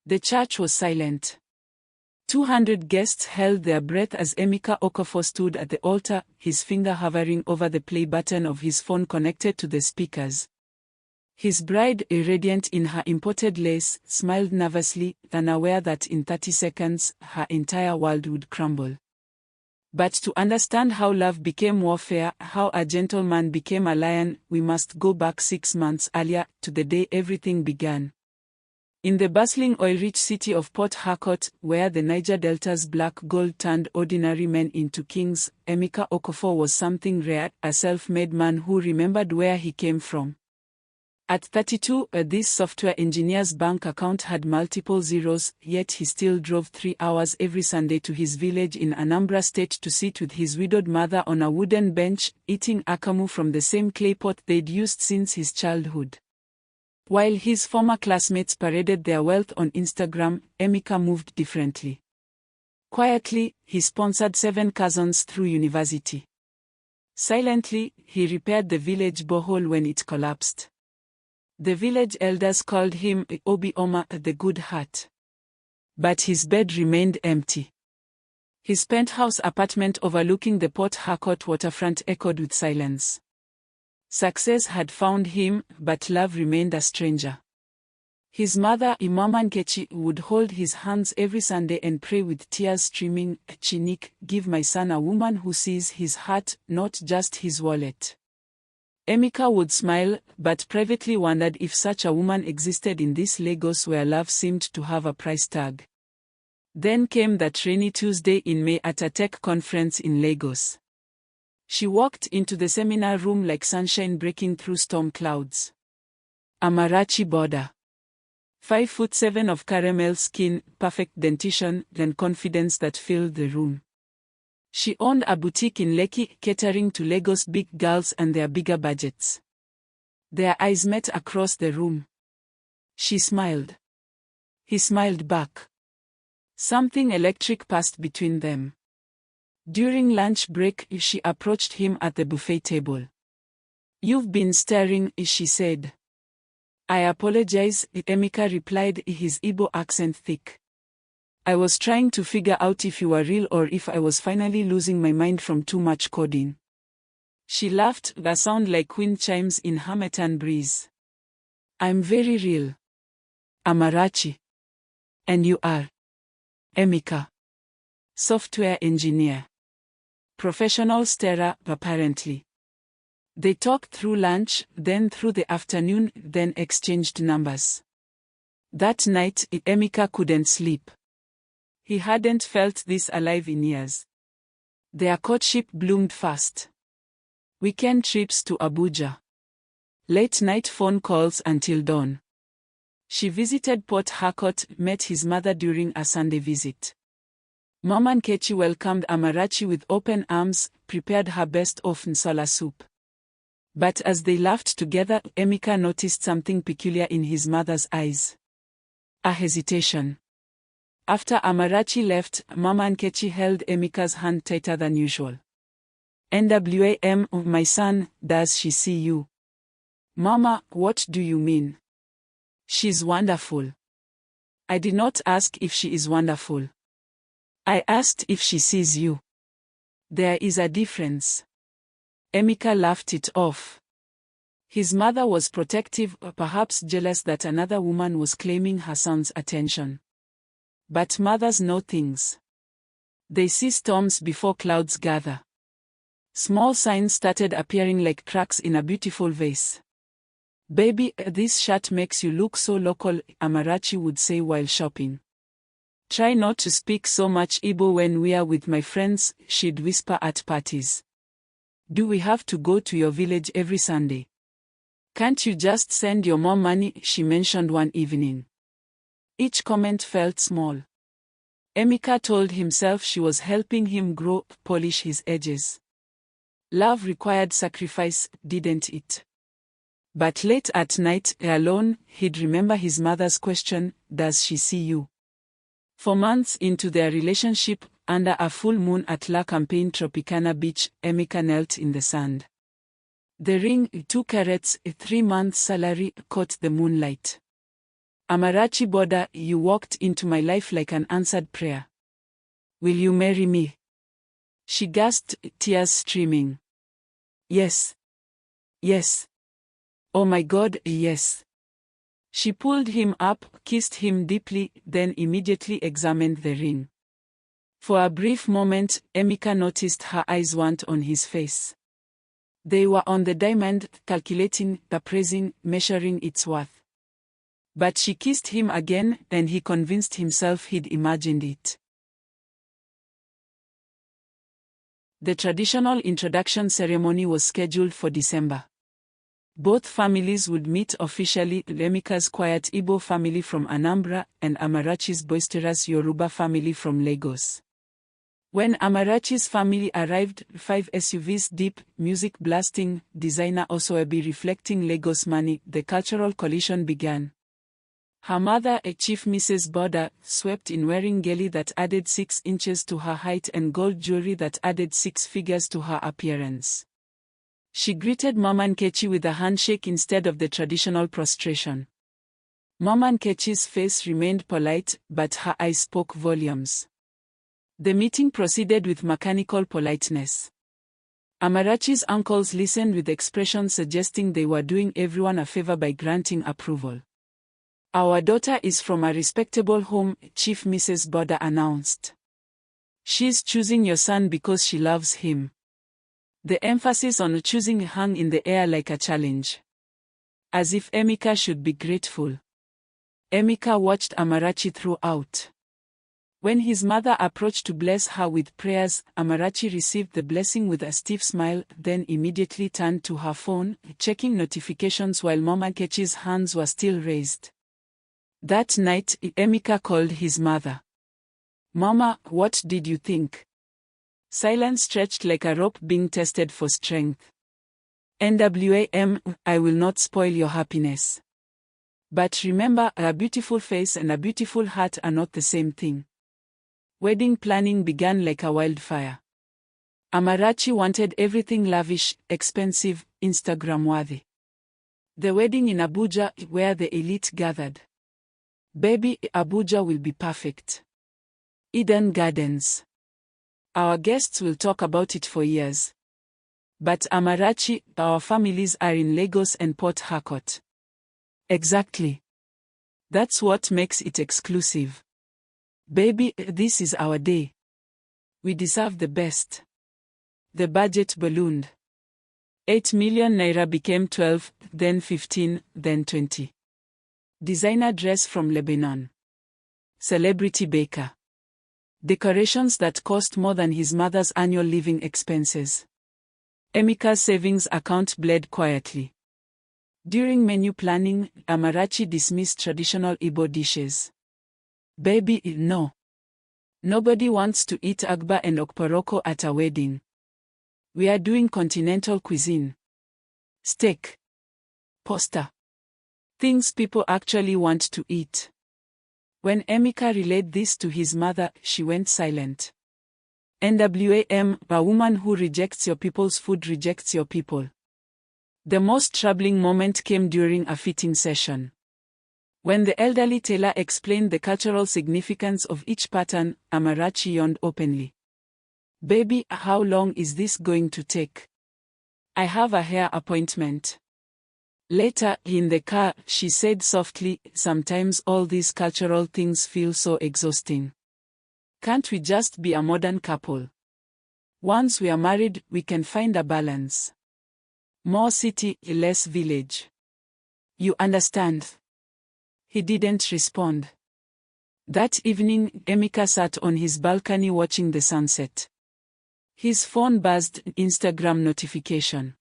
The church was silent. 200 guests held their breath as Emeka Okafor stood at the altar, his finger hovering over the play button of his phone connected to the speakers. His bride, radiant in her imported lace, smiled nervously, unaware that in 30 seconds, her entire world would crumble. But to understand how love became warfare, how a gentleman became a lion, we must go back 6 months earlier, to the day everything began. In the bustling oil-rich city of Port Harcourt, where the Niger Delta's black gold turned ordinary men into kings, Emeka Okafor was something rare, a self-made man who remembered where he came from. At 32, this software engineer's bank account had multiple zeros, yet he still drove 3 hours every Sunday to his village in Anambra State to sit with his widowed mother on a wooden bench, eating akamu from the same clay pot they'd used since his childhood. While his former classmates paraded their wealth on Instagram, Emeka moved differently. Quietly, he sponsored 7 cousins through university. Silently, he repaired the village borehole when it collapsed. The village elders called him Obi Oma, the Good Heart. But his bed remained empty. His penthouse apartment overlooking the Port Harcourt waterfront echoed with silence. Success had found him, but love remained a stranger. His mother, Mama Nkechi, would hold his hands every Sunday and pray with tears streaming, "Chinik, give my son a woman who sees his heart, not just his wallet." Emeka would smile, but privately wondered if such a woman existed in this Lagos where love seemed to have a price tag. Then came that rainy Tuesday in May at a tech conference in Lagos. She walked into the seminar room like sunshine breaking through storm clouds. Amarachi border. 5'7" of caramel skin, perfect dentition, and confidence that filled the room. She owned a boutique in Lekki, catering to Lagos big girls and their bigger budgets. Their eyes met across the room. She smiled. He smiled back. Something electric passed between them. During lunch break, she approached him at the buffet table. "You've been staring," she said. "I apologize," Emeka replied, his Igbo accent thick. "I was trying to figure out if you were real or if I was finally losing my mind from too much coding." She laughed, a sound like wind chimes in Harmattan breeze. "I'm very real. Amarachi. And you are?" "Emeka. Software engineer. Professional starer, apparently." They talked through lunch, then through the afternoon, then exchanged numbers. That night, Emeka couldn't sleep. He hadn't felt this alive in years. Their courtship bloomed fast. Weekend trips to Abuja. Late-night phone calls until dawn. She visited Port Harcourt, met his mother during a Sunday visit. Mama Nkechi welcomed Amarachi with open arms, prepared her best of nsala soup. But as they laughed together, Emeka noticed something peculiar in his mother's eyes. A hesitation. After Amarachi left, Mama Nkechi held Emeka's hand tighter than usual. "NWAM, my son, does she see you?" "Mama, what do you mean?" "She's wonderful." "I did not ask if she is wonderful. I asked if she sees you." "There is a difference." Emeka laughed it off. His mother was protective, perhaps jealous that another woman was claiming her son's attention. But mothers know things. They see storms before clouds gather. Small signs started appearing like cracks in a beautiful vase. "Baby, this shirt makes you look so local," Amarachi would say while shopping. "Try not to speak so much Igbo when we are with my friends," she'd whisper at parties. "Do we have to go to your village every Sunday? Can't you just send your mom money?" she mentioned one evening. Each comment felt small. Emeka told himself she was helping him grow, polish his edges. Love required sacrifice, didn't it? But late at night, alone, he'd remember his mother's question, "Does she see you?" For months into their relationship, under a full moon at La Campagne Tropicana Beach, Emeka knelt in the sand. The ring, 2 carats, 3 months' salary, caught the moonlight. Amarachi Boda, you walked into my life like an answered prayer. Will you marry me? She gasped, tears streaming. Yes. Yes. Oh my God, yes. She pulled him up, kissed him deeply, then immediately examined the ring. For a brief moment, Emeka noticed her eyes weren't on his face. They were on the diamond, calculating, appraising, measuring its worth. But she kissed him again, and he convinced himself he'd imagined it. The traditional introduction ceremony was scheduled for December. Both families would meet officially, Emeka's quiet Igbo family from Anambra and Amarachi's boisterous Yoruba family from Lagos. When Amarachi's family arrived, 5 SUVs deep, music blasting, designer Osoebi reflecting Lagos money, the cultural collision began. Her mother, a Chief Mrs. Boda, swept in wearing geli that added 6 inches to her height and gold jewelry that added 6 figures to her appearance. She greeted Mama Nkechi with a handshake instead of the traditional prostration. Mama Nkechi's face remained polite, but her eyes spoke volumes. The meeting proceeded with mechanical politeness. Amarachi's uncles listened with expressions suggesting they were doing everyone a favor by granting approval. Our daughter is from a respectable home, Chief Mrs. Boda announced. She's choosing your son because she loves him. The emphasis on choosing hung in the air like a challenge. As if Emeka should be grateful. Emeka watched Amarachi throughout. When his mother approached to bless her with prayers, Amarachi received the blessing with a stiff smile, then immediately turned to her phone, checking notifications while Mama Nkechi's hands were still raised. That night, Emeka called his mother. Mama, what did you think? Silence stretched like a rope being tested for strength. NWAM, I will not spoil your happiness. But remember, a beautiful face and a beautiful heart are not the same thing. Wedding planning began like a wildfire. Amarachi wanted everything lavish, expensive, Instagram-worthy. The wedding in Abuja, where the elite gathered. Baby, Abuja will be perfect. Eden Gardens. Our guests will talk about it for years. But Amarachi, our families are in Lagos and Port Harcourt. Exactly. That's what makes it exclusive. Baby, this is our day. We deserve the best. The budget ballooned. 8 million naira became 12, then 15, then 20. Designer dress from Lebanon. Celebrity baker. Decorations that cost more than his mother's annual living expenses. Emeka's savings account bled quietly. During menu planning, Amarachi dismissed traditional Igbo dishes. Baby, no. Nobody wants to eat agba and okporoko at a wedding. We are doing continental cuisine. Steak. Pasta. Things people actually want to eat. When Emeka relayed this to his mother, she went silent. NWAM, a woman who rejects your people's food rejects your people. The most troubling moment came during a fitting session. When the elderly tailor explained the cultural significance of each pattern, Amarachi yawned openly. Baby, how long is this going to take? I have a hair appointment. Later, in the car, she said softly, sometimes all these cultural things feel so exhausting. Can't we just be a modern couple? Once we are married, we can find a balance. More city, less village. You understand? He didn't respond. That evening, Emeka sat on his balcony watching the sunset. His phone buzzed, Instagram notification.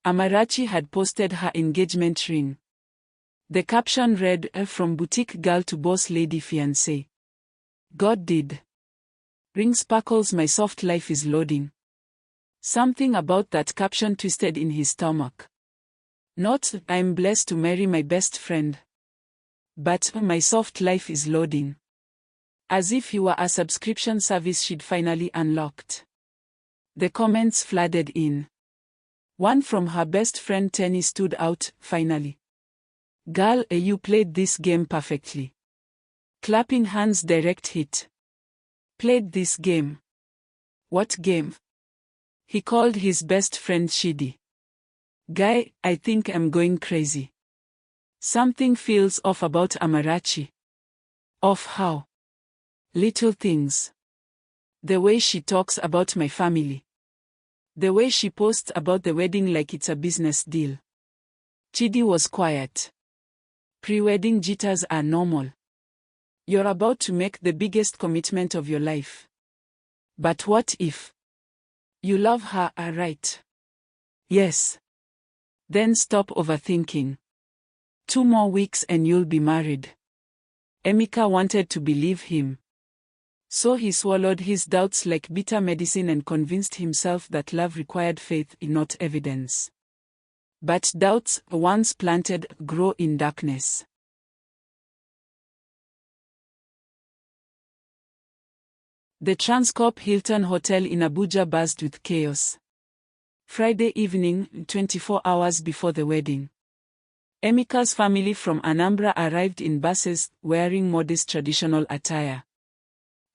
Amarachi had posted her engagement ring. The caption read, from boutique girl to boss lady fiancé. God did. Ring sparkles, my soft life is loading. Something about that caption twisted in his stomach. Not, I'm blessed to marry my best friend. But, my soft life is loading. As if he were a subscription service she'd finally unlocked. The comments flooded in. One from her best friend Tenny stood out, finally. Girl, you played this game perfectly. Clapping hands, direct hit. Played this game. What game? He called his best friend Shidi. Guy, I think I'm going crazy. Something feels off about Amarachi. Off how? Little things. The way she talks about my family. The way she posts about the wedding like it's a business deal. Chidi was quiet. Pre-wedding jitters are normal. You're about to make the biggest commitment of your life. But what if you love her, right? Yes. Then stop overthinking. 2 more weeks and you'll be married. Emeka wanted to believe him. So he swallowed his doubts like bitter medicine and convinced himself that love required faith, not evidence. But doubts, once planted, grow in darkness. The Transcorp Hilton Hotel in Abuja buzzed with chaos. Friday evening, 24 hours before the wedding. Emeka's family from Anambra arrived in buses, wearing modest traditional attire.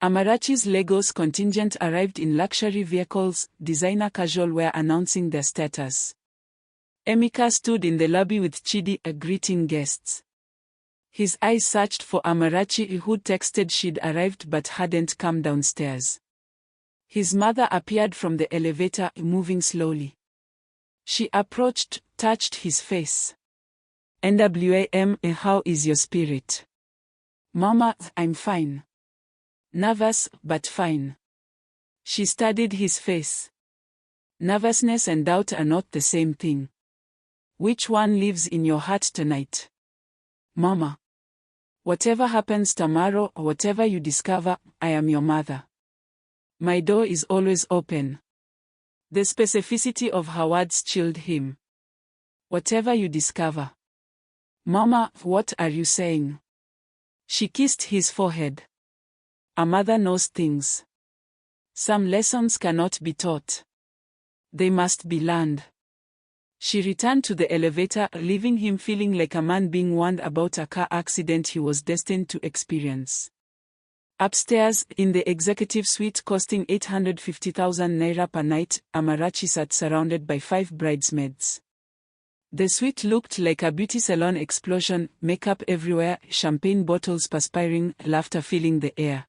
Amarachi's Lagos contingent arrived in luxury vehicles, designer casual wear announcing their status. Emeka stood in the lobby with Chidi, greeting guests. His eyes searched for Amarachi, who texted she'd arrived but hadn't come downstairs. His mother appeared from the elevator, moving slowly. She approached, touched his face. "NWAM, how is your spirit?" "Mama, I'm fine. Nervous, but fine." She studied his face. Nervousness and doubt are not the same thing. Which one lives in your heart tonight? "Mama. Whatever happens tomorrow, or whatever you discover, I am your mother. My door is always open." The specificity of her words chilled him. "Whatever you discover." "Mama, what are you saying?" She kissed his forehead. "A mother knows things. Some lessons cannot be taught. They must be learned." She returned to the elevator, leaving him feeling like a man being warned about a car accident he was destined to experience. Upstairs, in the executive suite costing 850,000 naira per night, Amarachi sat surrounded by 5 bridesmaids. The suite looked like a beauty salon explosion, makeup everywhere, champagne bottles perspiring, laughter filling the air.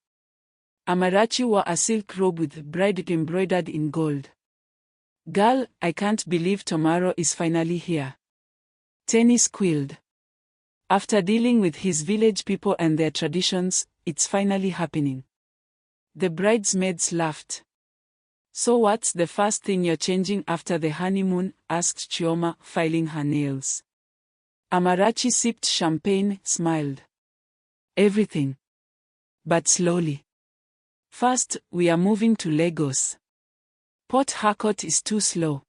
Amarachi wore a silk robe with bride embroidered in gold. "Girl, I can't believe tomorrow is finally here." Tenny squealed. After dealing with his village people and their traditions, it's finally happening. The bridesmaids laughed. "So what's the first thing you're changing after the honeymoon?" asked Chioma, filing her nails. Amarachi sipped champagne, smiled. "Everything. But slowly. First, we are moving to Lagos. Port Harcourt is too slow.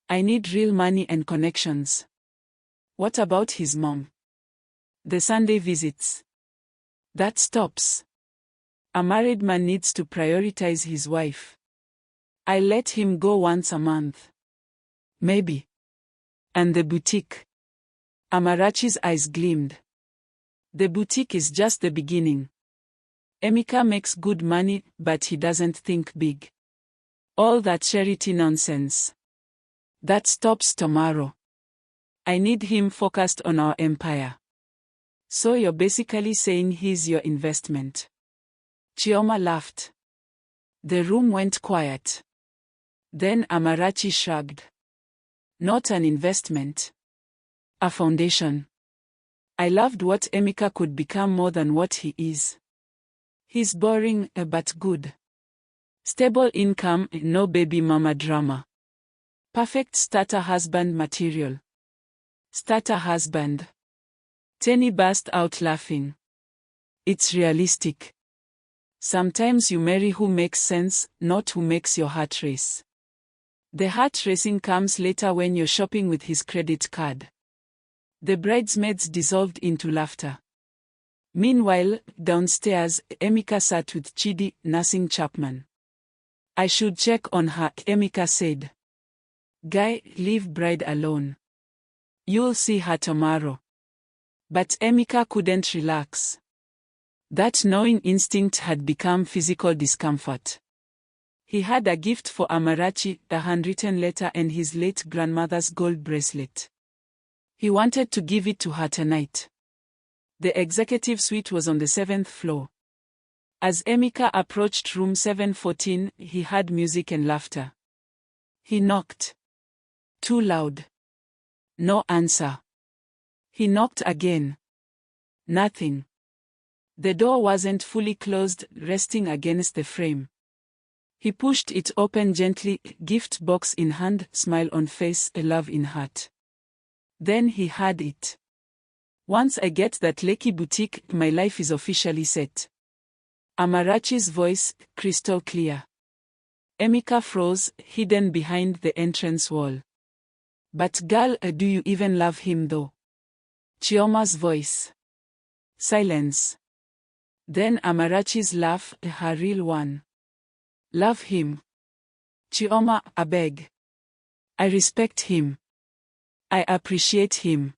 I need real money and connections." "What about his mom?" "The Sunday visits. That stops. A married man needs to prioritize his wife. I'll let him go once a month. Maybe." "And the boutique?" Amarachi's eyes gleamed. "The boutique is just the beginning. Emeka makes good money, but he doesn't think big. All that charity nonsense. That stops tomorrow. I need him focused on our empire." "So you're basically saying he's your investment?" Chioma laughed. The room went quiet. Then Amarachi shrugged. "Not an investment. A foundation. I loved what Emeka could become more than what he is. He's boring, but good. Stable income, no baby mama drama. Perfect starter husband material." "Starter husband?" Tenny burst out laughing. "It's realistic. Sometimes you marry who makes sense, not who makes your heart race. The heart racing comes later when you're shopping with his credit card." The bridesmaids dissolved into laughter. Meanwhile, downstairs, Emeka sat with Chidi, nursing Chapman. "I should check on her," Emeka said. "Guy, leave bride alone. You'll see her tomorrow." But Emeka couldn't relax. That knowing instinct had become physical discomfort. He had a gift for Amarachi, a handwritten letter and his late grandmother's gold bracelet. He wanted to give it to her tonight. The executive suite was on the 7th floor. As Emeka approached room 714, he heard music and laughter. He knocked. Too loud. No answer. He knocked again. Nothing. The door wasn't fully closed, resting against the frame. He pushed it open gently, gift box in hand, smile on face, a love in heart. Then he had it. Once I get that Lekki boutique, my life is officially set. Amarachi's voice, crystal clear. Emeka froze, hidden behind the entrance wall. But girl, do you even love him though? Chioma's voice. Silence. Then Amarachi's laugh, her real one. Love him. Chioma, I beg. I respect him. I appreciate him.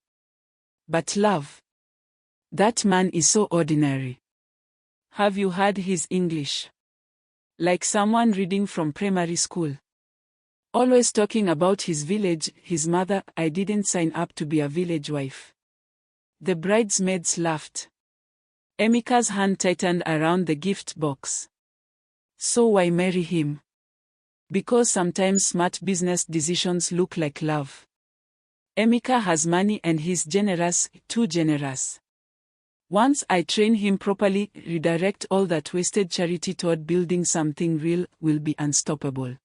But love. That man is so ordinary. Have you heard his English? Like someone reading from primary school. Always talking about his village, his mother. I didn't sign up to be a village wife. The bridesmaids laughed. Emeka's hand tightened around the gift box. So why marry him? Because sometimes smart business decisions look like love. Emeka has money and he's generous, too generous. Once I train him properly, redirect all that wasted charity toward building something real, will be unstoppable.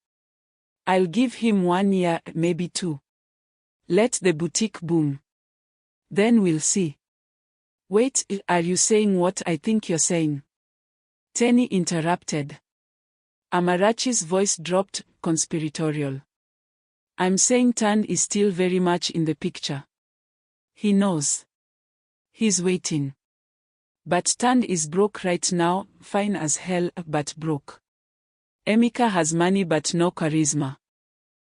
I'll give him 1 year, maybe 2. Let the boutique boom. Then we'll see. Wait, are you saying what I think you're saying? Tenny interrupted. Amarachi's voice dropped, conspiratorial. I'm saying Tan is still very much in the picture. He knows. He's waiting. But Tan is broke right now, fine as hell, but broke. Emeka has money but no charisma.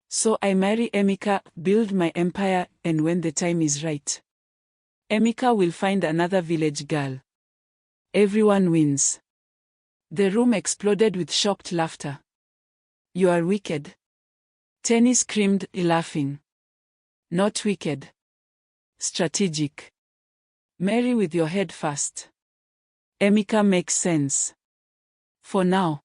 So I marry Emeka, build my empire, and when the time is right, Emeka will find another village girl. Everyone wins. The room exploded with shocked laughter. You are wicked. Tenny screamed, laughing. Not wicked. Strategic. Marry with your head first. Emeka makes sense. For now.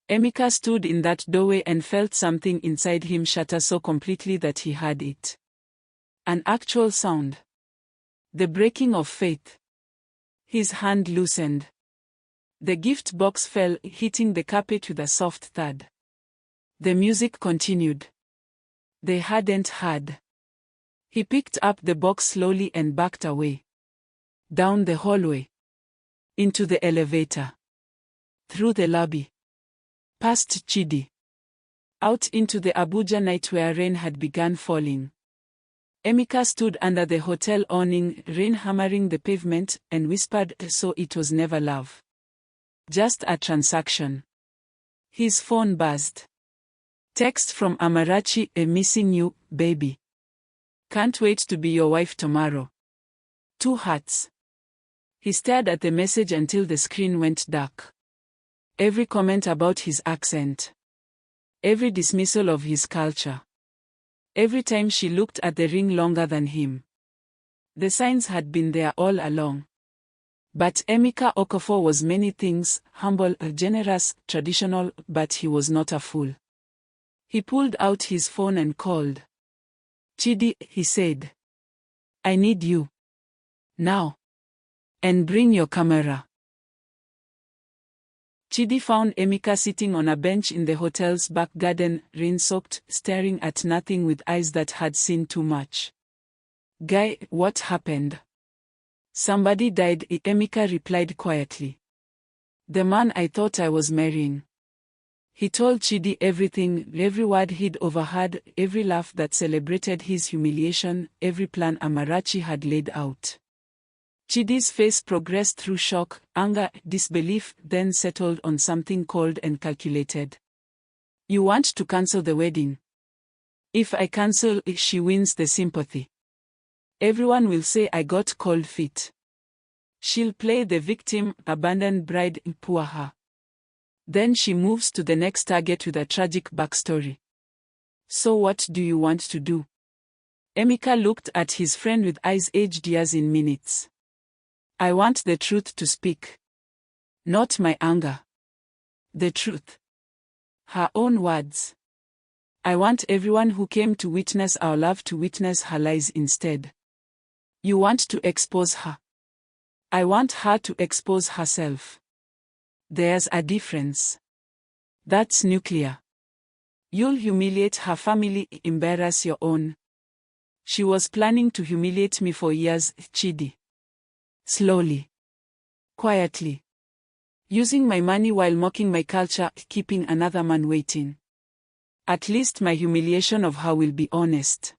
Emeka stood in that doorway and felt something inside him shatter so completely that he had it. An actual sound. The breaking of faith. His hand loosened. The gift box fell, hitting the carpet with a soft thud. The music continued. They hadn't heard. He picked up the box slowly and backed away. Down the hallway. Into the elevator. Through the lobby. Past Chidi. Out into the Abuja night where rain had begun falling. Emeka stood under the hotel awning, rain hammering the pavement, and whispered, so it was never love. Just a transaction. His phone buzzed. Text from Amarachi, missing you, baby. Can't wait to be your wife tomorrow. 2 hearts. He stared at the message until the screen went dark. Every comment about his accent. Every dismissal of his culture. Every time she looked at the ring longer than him. The signs had been there all along. But Emeka Okafor was many things, humble, generous, traditional, but he was not a fool. He pulled out his phone and called. Chidi, he said. I need you. Now. And bring your camera. Chidi found Emeka sitting on a bench in the hotel's back garden, rain-soaked, staring at nothing with eyes that had seen too much. Guy, what happened? Somebody died, Emeka replied quietly. The man I thought I was marrying. He told Chidi everything, every word he'd overheard, every laugh that celebrated his humiliation, every plan Amarachi had laid out. Chidi's face progressed through shock, anger, disbelief, then settled on something cold and calculated. You want to cancel the wedding? If I cancel, she wins the sympathy. Everyone will say I got cold feet. She'll play the victim, abandoned bride, poor her. Then she moves to the next target with a tragic backstory. So what do you want to do? Emeka looked at his friend with eyes aged years in minutes. I want the truth to speak. Not my anger. The truth. Her own words. I want everyone who came to witness our love to witness her lies instead. You want to expose her. I want her to expose herself. There's a difference. That's nuclear. You'll humiliate her family, embarrass your own. She was planning to humiliate me for years, Chidi. Slowly. Quietly. Using my money while mocking my culture, keeping another man waiting. At least my humiliation of her will be honest.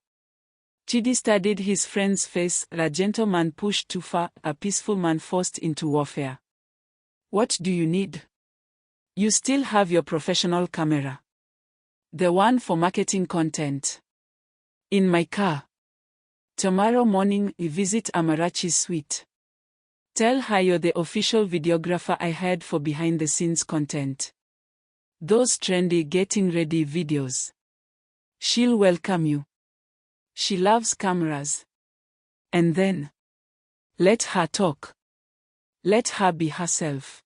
Chidi studied his friend's face, a gentleman pushed too far, a peaceful man forced into warfare. What do you need? You still have your professional camera. The one for marketing content. In my car. Tomorrow morning, we visit Amarachi's suite. Tell her you're the official videographer I hired for behind-the-scenes content. Those trendy getting ready videos. She'll welcome you. She loves cameras. And then, let her talk. Let her be herself.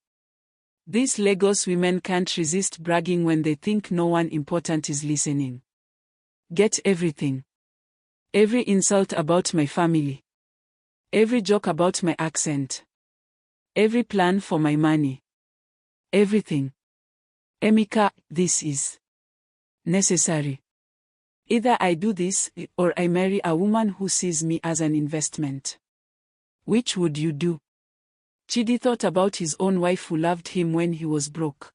These Lagos women can't resist bragging when they think no one important is listening. Get everything. Every insult about my family. Every joke about my accent. Every plan for my money. Everything. Emeka, this is necessary. Either I do this, or I marry a woman who sees me as an investment. Which would you do? Chidi thought about his own wife who loved him when he was broke.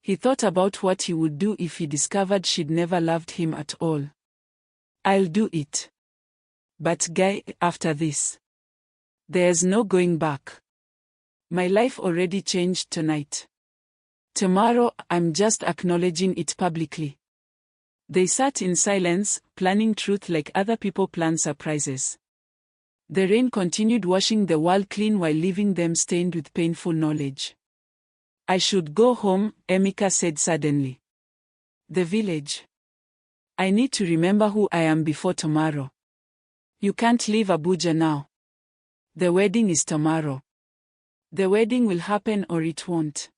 He thought about what he would do if he discovered she'd never loved him at all. I'll do it. But guy, after this, there's no going back. My life already changed tonight. Tomorrow, I'm just acknowledging it publicly. They sat in silence, planning truth like other people plan surprises. The rain continued washing the wall clean while leaving them stained with painful knowledge. I should go home, Emeka said suddenly. The village. I need to remember who I am before tomorrow. You can't leave Abuja now. The wedding is tomorrow. The wedding will happen or it won't.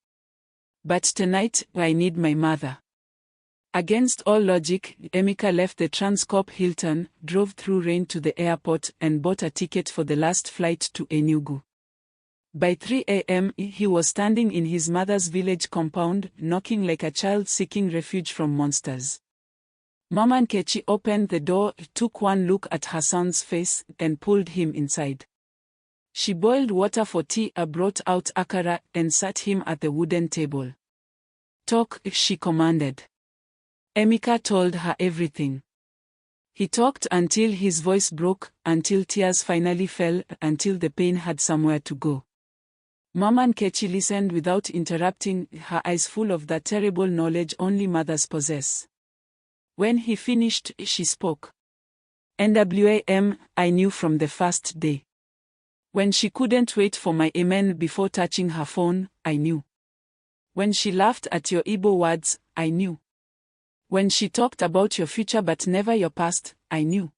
But tonight, I need my mother. Against all logic, Emeka left the Transcorp Hilton, drove through rain to the airport, and bought a ticket for the last flight to Enugu. By 3 a.m., he was standing in his mother's village compound, knocking like a child seeking refuge from monsters. Mama Nkechi opened the door, took one look at her son's face, and pulled him inside. She boiled water for tea, brought out akara, and sat him at the wooden table. Talk, she commanded. Emeka told her everything. He talked until his voice broke, until tears finally fell, until the pain had somewhere to go. Mama Nkechi listened without interrupting, her eyes full of that terrible knowledge only mothers possess. When he finished, she spoke. NWAM, I knew from the first day. When she couldn't wait for my amen before touching her phone, I knew. When she laughed at your Igbo words, I knew. When she talked about your future but never your past, I knew.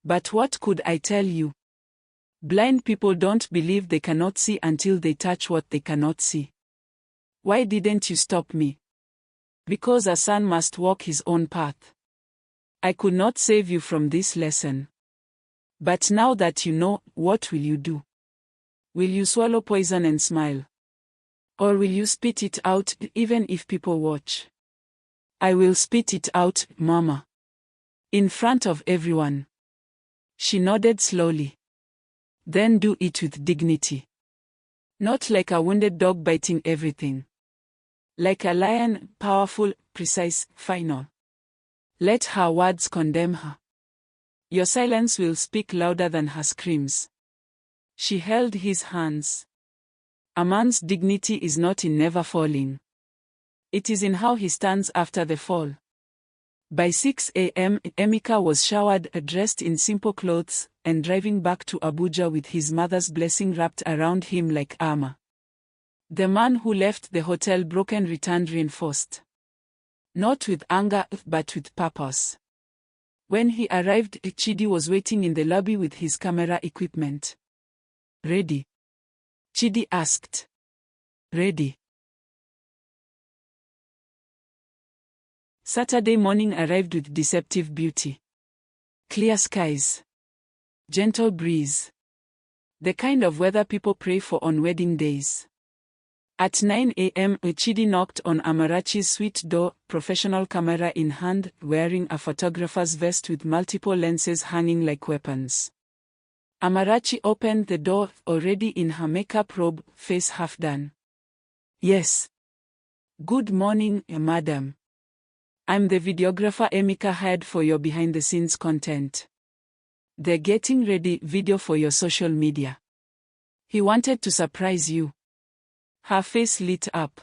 But what could I tell you? Blind people don't believe they cannot see until they touch what they cannot see. Why didn't you stop me? Because a son must walk his own path. I could not save you from this lesson. But now that you know, what will you do? Will you swallow poison and smile? Or will you spit it out, even if people watch? I will spit it out, Mama. In front of everyone. She nodded slowly. Then do it with dignity. Not like a wounded dog biting everything. Like a lion, powerful, precise, final. Let her words condemn her. Your silence will speak louder than her screams. She held his hands. A man's dignity is not in never falling. It is in how he stands after the fall. By 6 a.m., Emeka was showered, dressed in simple clothes, and driving back to Abuja with his mother's blessing wrapped around him like armor. The man who left the hotel broken returned reinforced. Not with anger, but with purpose. When he arrived, Chidi was waiting in the lobby with his camera equipment. "Ready?" Chidi asked. "Ready." Saturday morning arrived with deceptive beauty. Clear skies. Gentle breeze. The kind of weather people pray for on wedding days. At 9 a.m., Chidi knocked on Amarachi's suite door, professional camera in hand, wearing a photographer's vest with multiple lenses hanging like weapons. Amarachi opened the door, already in her makeup robe, face half done. "Yes. Good morning, madam. I'm the videographer Emeka hired for your behind-the-scenes content. They're getting ready video for your social media. He wanted to surprise you." Her face lit up.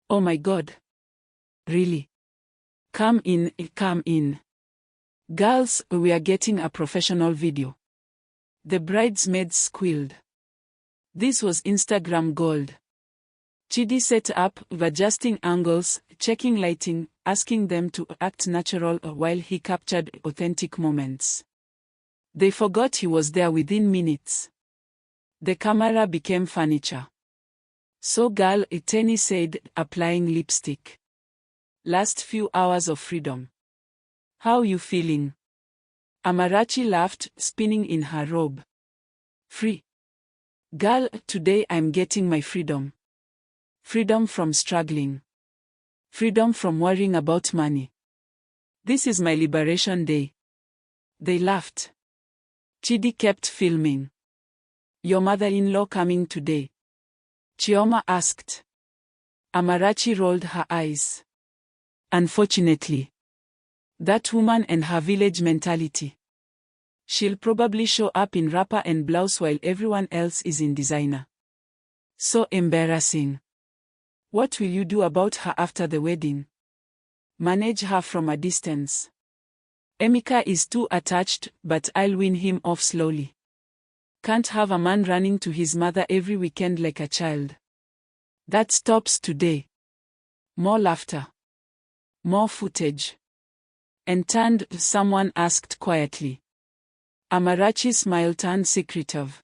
"Oh my God. Really? Come in, come in. Girls, we are getting a professional video." The bridesmaids squealed. This was Instagram gold. Chidi set up, adjusting angles, checking lighting, asking them to act natural while he captured authentic moments. They forgot he was there within minutes. The camera became furniture. "So girl," Tenny said, applying lipstick. "Last few hours of freedom. How you feeling?" Amarachi laughed, spinning in her robe. "Free. Girl, today I'm getting my freedom. Freedom from struggling. Freedom from worrying about money. This is my liberation day." They laughed. Chidi kept filming. "Your mother-in-law coming today?" Chioma asked. Amarachi rolled her eyes. "Unfortunately. That woman and her village mentality. She'll probably show up in wrapper and blouse while everyone else is in designer. So embarrassing. What will you do about her after the wedding?" "Manage her from a distance. Emeka is too attached, but I'll win him off slowly. Can't have a man running to his mother every weekend like a child." That stops today. More laughter. More footage. "And turned," someone asked quietly. Amarachi's smile turned secretive.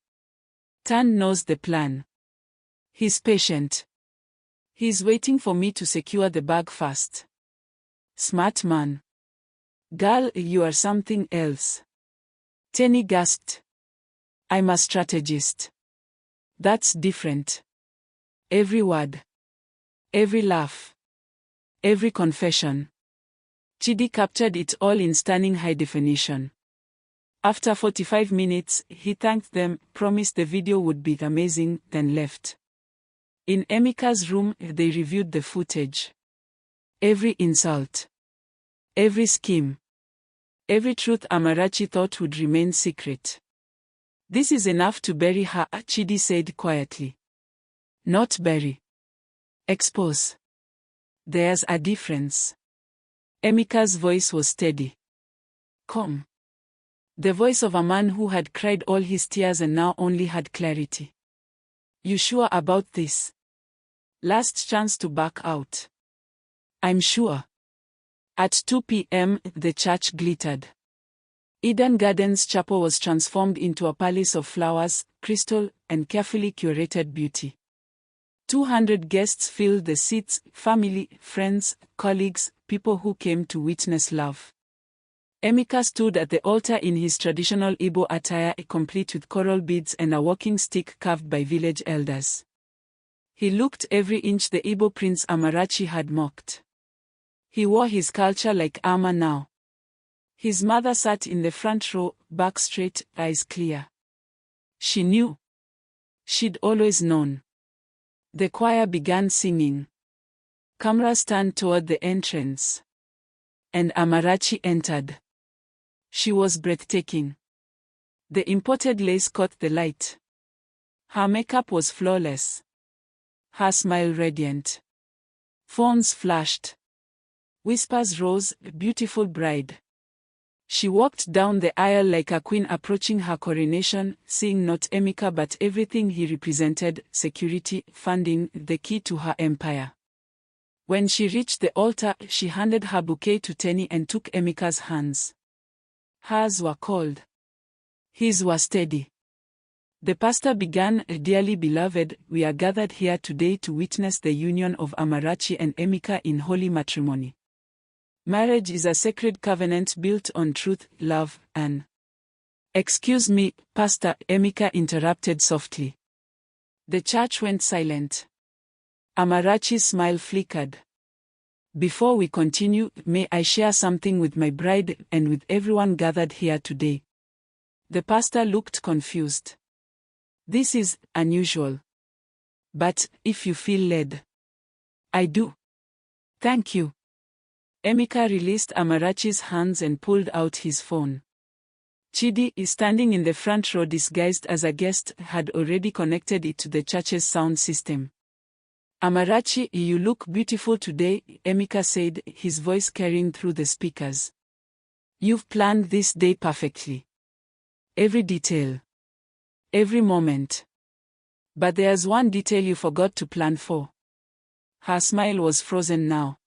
"Tan knows the plan. He's patient. He's waiting for me to secure the bag first. Smart man. Girl, you are something else." Tenny gasped. "I'm a strategist. That's different. Every word. Every laugh. Every confession." Chidi captured it all in stunning high definition. After 45 minutes, he thanked them, promised the video would be amazing, then left. In Emeka's room, they reviewed the footage. Every insult. Every scheme. Every truth Amarachi thought would remain secret. "This is enough to bury her," Chidi said quietly. "Not bury. Expose. There's a difference." Emeka's voice was steady. Calm. The voice of a man who had cried all his tears and now only had clarity. "You sure about this? Last chance to back out." "I'm sure." At 2 p.m., the church glittered. Eden Gardens Chapel was transformed into a palace of flowers, crystal, and carefully curated beauty. 200 guests filled the seats, family, friends, colleagues, people who came to witness love. Emeka stood at the altar in his traditional Igbo attire, complete with coral beads and a walking stick carved by village elders. He looked every inch the Igbo prince Amarachi had mocked. He wore his culture like armor now. His mother sat in the front row, back straight, eyes clear. She knew. She'd always known. The choir began singing. Cameras turned toward the entrance. And Amarachi entered. She was breathtaking. The imported lace caught the light. Her makeup was flawless. Her smile radiant. Phones flashed. Whispers rose, beautiful bride. She walked down the aisle like a queen approaching her coronation, seeing not Emeka but everything he represented: security, funding, the key to her empire. When she reached the altar, she handed her bouquet to Tenny and took Emeka's hands. Hers were cold. His were steady. The pastor began, "Dearly beloved, we are gathered here today to witness the union of Amarachi and Emeka in holy matrimony. Marriage is a sacred covenant built on truth, love, and—" "Excuse me, Pastor," Emeka interrupted softly. The church went silent. Amarachi's smile flickered. "Before we continue, may I share something with my bride and with everyone gathered here today?" The pastor looked confused. "This is unusual. But, if you feel led." "I do. Thank you." Emeka released Amarachi's hands and pulled out his phone. Chidi, standing in the front row disguised as a guest, had already connected it to the church's sound system. "Amarachi, you look beautiful today," Emeka said, his voice carrying through the speakers. "You've planned this day perfectly. Every detail. Every moment. But there's one detail you forgot to plan for." Her smile was frozen now.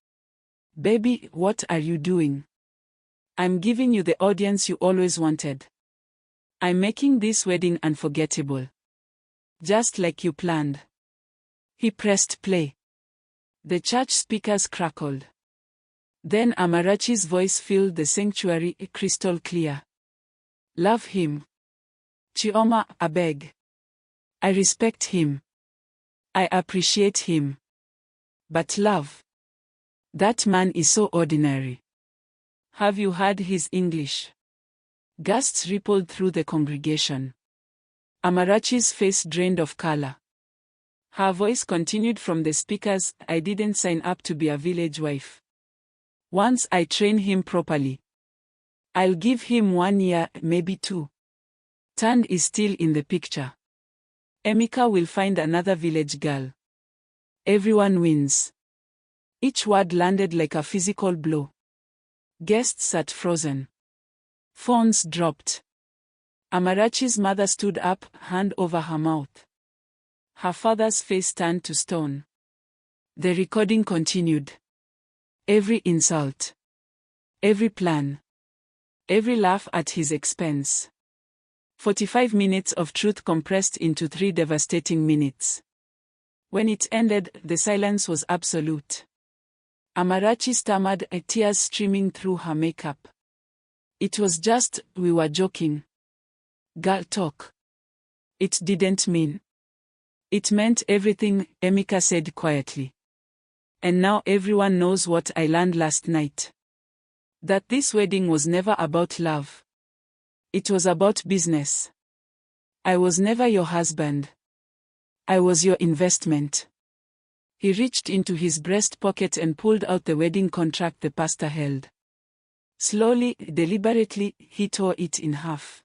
"Baby, what are you doing?" "I'm giving you the audience you always wanted. I'm making this wedding unforgettable. Just like you planned." He pressed play. The church speakers crackled. Then Amarachi's voice filled the sanctuary, crystal clear. "Love him. Chioma, I beg. I respect him. I appreciate him. But love. That man is so ordinary. Have you heard his English?" Gasps rippled through the congregation. Amarachi's face drained of color. Her voice continued from the speakers, "I didn't sign up to be a village wife. Once I train him properly. I'll give him 1 year, maybe 2. Tunde is still in the picture. Emeka will find another village girl. Everyone wins." Each word landed like a physical blow. Guests sat frozen. Phones dropped. Amarachi's mother stood up, hand over her mouth. Her father's face turned to stone. The recording continued. Every insult. Every plan. Every laugh at his expense. 45 minutes of truth compressed into 3 devastating minutes. When it ended, the silence was absolute. Amarachi stammered, tears streaming through her makeup. "It was just, we were joking. Girl talk. It didn't mean." "It meant everything," Emeka said quietly. "And now everyone knows what I learned last night. That this wedding was never about love. It was about business. I was never your husband. I was your investment." He reached into his breast pocket and pulled out the wedding contract the pastor held. Slowly, deliberately, he tore it in half.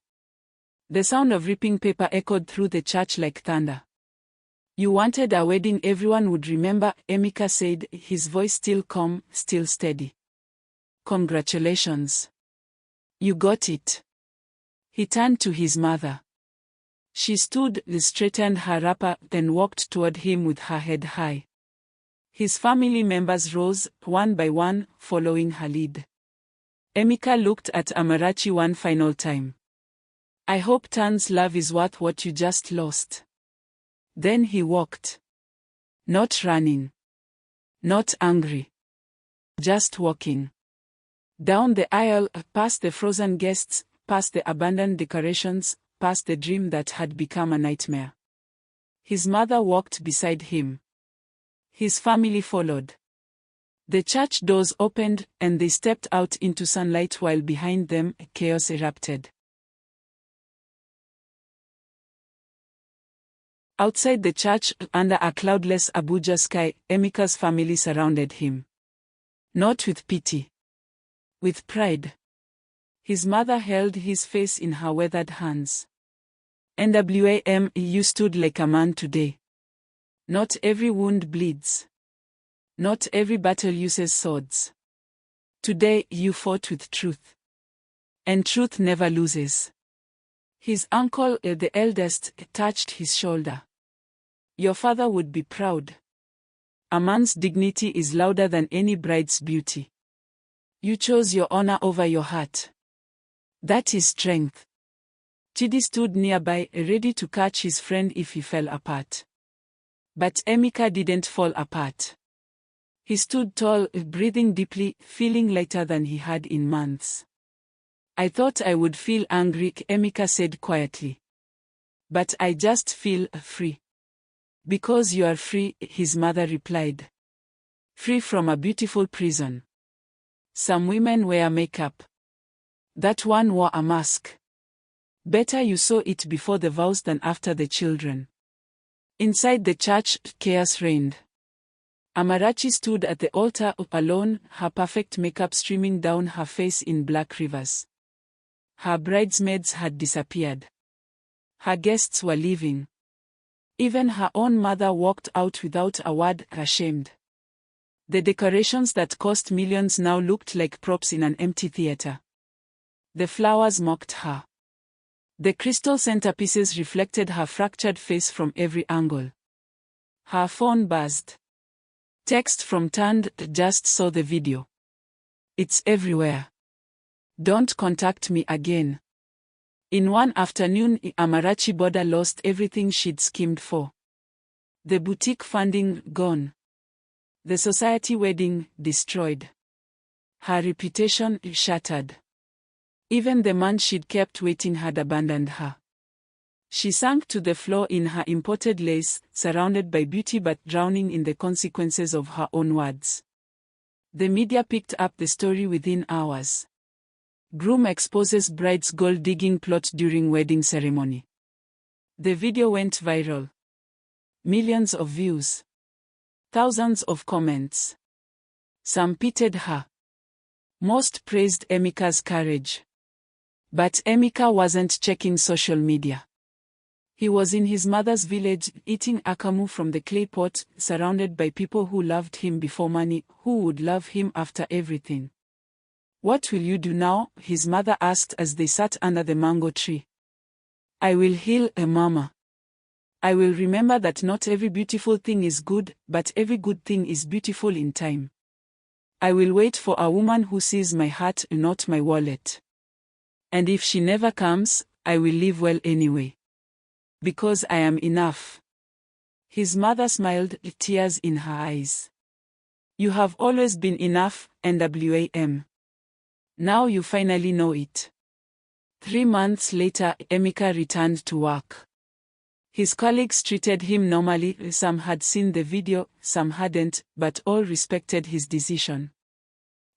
The sound of ripping paper echoed through the church like thunder. "You wanted a wedding everyone would remember," Emeka said, his voice still calm, still steady. "Congratulations. You got it." He turned to his mother. She stood, straightened her wrapper, then walked toward him with her head high. His family members rose, one by one, following her lead. Emeka looked at Amarachi one final time. "I hope Tunde's love is worth what you just lost." Then he walked. Not running. Not angry. Just walking. Down the aisle, past the frozen guests, past the abandoned decorations, past the dream that had become a nightmare. His mother walked beside him. His family followed. The church doors opened, and they stepped out into sunlight while behind them, chaos erupted. Outside the church, under a cloudless Abuja sky, Emeka's family surrounded him. Not with pity. With pride. His mother held his face in her weathered hands. "NWAM, you stood like a man today. Not every wound bleeds. Not every battle uses swords. Today you fought with truth. And truth never loses. His uncle, the eldest, touched his shoulder. Your father would be proud. A man's dignity is louder than any bride's beauty. You chose your honor over your heart. That is strength. Chidi stood nearby, ready to catch his friend if he fell apart. But Emeka didn't fall apart. He stood tall, breathing deeply, feeling lighter than he had in months. I thought I would feel angry, Emeka said quietly. But I just feel free. Because you are free, his mother replied. Free from a beautiful prison. Some women wear makeup. That one wore a mask. Better you saw it before the vows than after the children. Inside the church, chaos reigned. Amarachi stood at the altar alone, her perfect makeup streaming down her face in black rivers. Her bridesmaids had disappeared. Her guests were leaving. Even her own mother walked out without a word, ashamed. The decorations that cost millions now looked like props in an empty theater. The flowers mocked her. The crystal centerpieces reflected her fractured face from every angle. Her phone buzzed. Text from Tunde, just saw the video. It's everywhere. Don't contact me again. In one afternoon, Amarachi Boda lost everything she'd schemed for. The boutique funding gone. The society wedding destroyed. Her reputation shattered. Even the man she'd kept waiting had abandoned her. She sank to the floor in her imported lace, surrounded by beauty but drowning in the consequences of her own words. The media picked up the story within hours. Groom exposes bride's gold-digging plot during wedding ceremony. The video went viral. Millions of views. Thousands of comments. Some pitied her. Most praised Emeka's courage. But Emeka wasn't checking social media. He was in his mother's village, eating akamu from the clay pot, surrounded by people who loved him before money, who would love him after everything. What will you do now? His mother asked as they sat under the mango tree. I will heal, mama. I will remember that not every beautiful thing is good, but every good thing is beautiful in time. I will wait for a woman who sees my heart, not my wallet. And if she never comes, I will live well anyway. Because I am enough. His mother smiled, tears in her eyes. You have always been enough, NWAM. Now you finally know it. 3 months later, Emeka returned to work. His colleagues treated him normally, some had seen the video, some hadn't, but all respected his decision.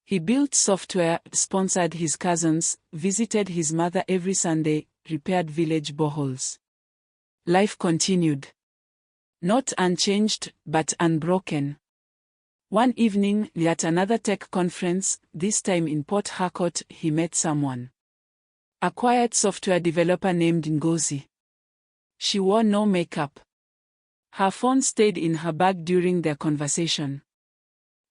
He built software, sponsored his cousins, visited his mother every Sunday, repaired village boreholes. Life continued. Not unchanged, but unbroken. One evening, at another tech conference, this time in Port Harcourt, he met someone. A quiet software developer named Ngozi. She wore no makeup. Her phone stayed in her bag during their conversation.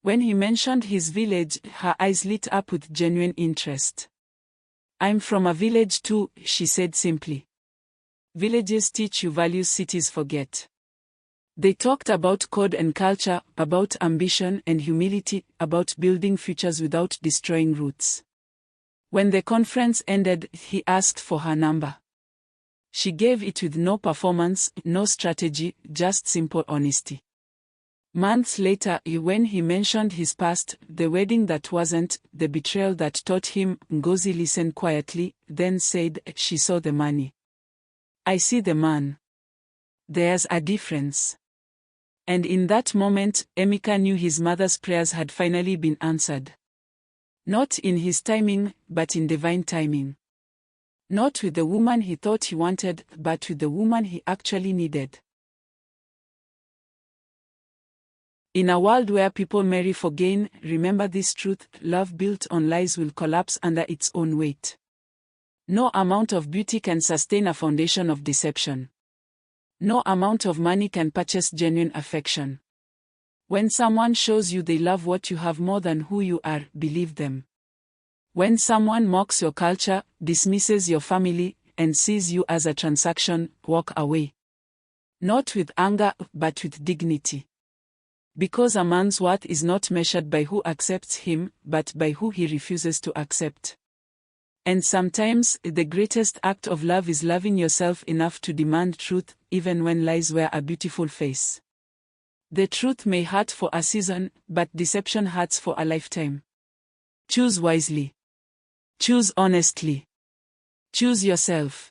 When he mentioned his village, her eyes lit up with genuine interest. I'm from a village too, she said simply. Villages teach you values cities forget. They talked about code and culture, about ambition and humility, about building futures without destroying roots. When the conference ended, he asked for her number. She gave it with no performance, no strategy, just simple honesty. Months later, when he mentioned his past, the wedding that wasn't, the betrayal that taught him, Ngozi listened quietly, then said, she saw the money. I see the man. There's a difference. And in that moment, Emeka knew his mother's prayers had finally been answered. Not in his timing, but in divine timing. Not with the woman he thought he wanted, but with the woman he actually needed. In a world where people marry for gain, remember this truth: love built on lies will collapse under its own weight. No amount of beauty can sustain a foundation of deception. No amount of money can purchase genuine affection. When someone shows you they love what you have more than who you are, believe them. When someone mocks your culture, dismisses your family, and sees you as a transaction, walk away. Not with anger, but with dignity. Because a man's worth is not measured by who accepts him, but by who he refuses to accept. And sometimes, the greatest act of love is loving yourself enough to demand truth, even when lies wear a beautiful face. The truth may hurt for a season, but deception hurts for a lifetime. Choose wisely. Choose honestly. Choose yourself.